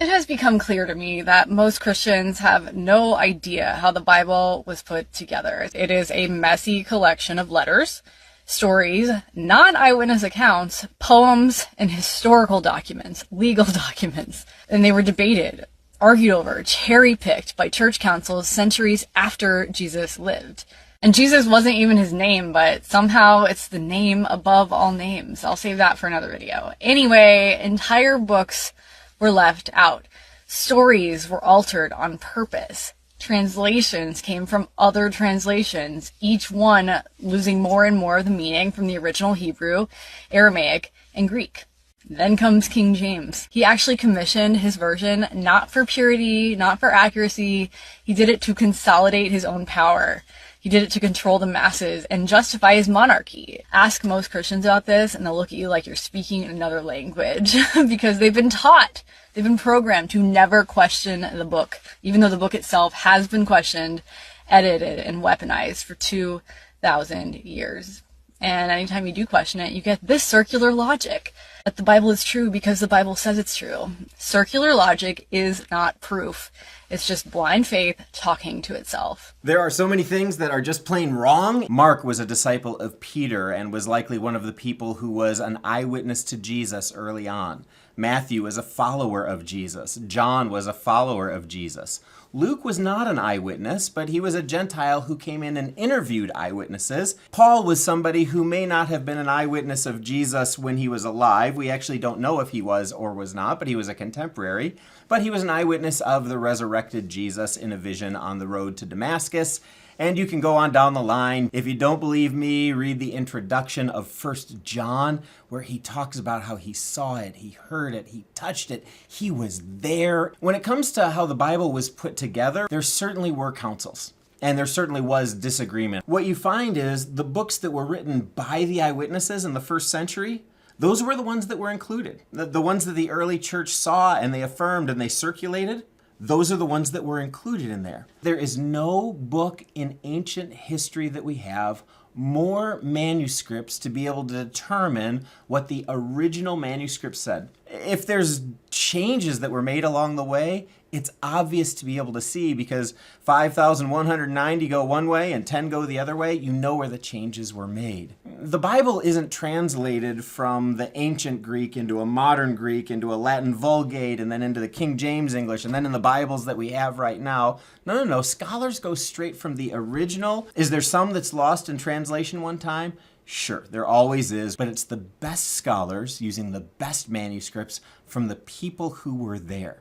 It has become clear to me that most Christians have no idea how the Bible was put together. It is a messy collection of letters, stories, non-eyewitness accounts, poems, and historical documents, legal documents. And they were debated, argued over, cherry-picked by church councils centuries after Jesus lived. And Jesus wasn't even his name, but somehow it's the name above all names. I'll save that for another video. Anyway, entire books were left out. Stories were altered on purpose. Translations came from other translations, each one losing more and more of the meaning from the original Hebrew, Aramaic, and Greek. Then comes King James. He actually commissioned his version not for purity, not for accuracy. He did it to consolidate his own power. He did it to control the masses and justify his monarchy. Ask most Christians about this and they'll look at you like you're speaking another language because they've been taught, they've been programmed to never question the book, even though the book itself has been questioned, edited, and weaponized for 2,000 years. And anytime you do question it, you get this circular logic that the Bible is true because the Bible says it's true. Circular logic is not proof. It's just blind faith talking to itself. There are so many things that are just plain wrong. Mark was a disciple of Peter and was likely one of the people who was an eyewitness to Jesus early on. Matthew was a follower of Jesus. John was a follower of Jesus. Luke was not an eyewitness, but he was a Gentile who came in and interviewed eyewitnesses. Paul was somebody who may not have been an eyewitness of Jesus when he was alive. We actually don't know if he was or was not, but he was a contemporary. But he was an eyewitness of the resurrected Jesus in a vision on the road to Damascus. And you can go on down the line. If you don't believe me, read the introduction of 1 John, where he talks about how he saw it, he heard it, he touched it, he was there. When it comes to how the Bible was put together, there certainly were councils. And there certainly was disagreement. What you find is the books that were written by the eyewitnesses in the first century, those were the ones that were included. The ones that the early church saw and they affirmed and they circulated, those are the ones that were included in there. There is no book in ancient history that we have more manuscripts to be able to determine what the original manuscript said. If there's changes that were made along the way, it's obvious to be able to see because 5,190 go one way and 10 go the other way. You know where the changes were made. The Bible isn't translated from the ancient Greek into a modern Greek, into a Latin Vulgate, and then into the King James English, and then in the Bibles that we have right now. No. Scholars go straight from the original. Is there some that's lost in translation one time? Sure, there always is, but it's the best scholars using the best manuscripts from the people who were there.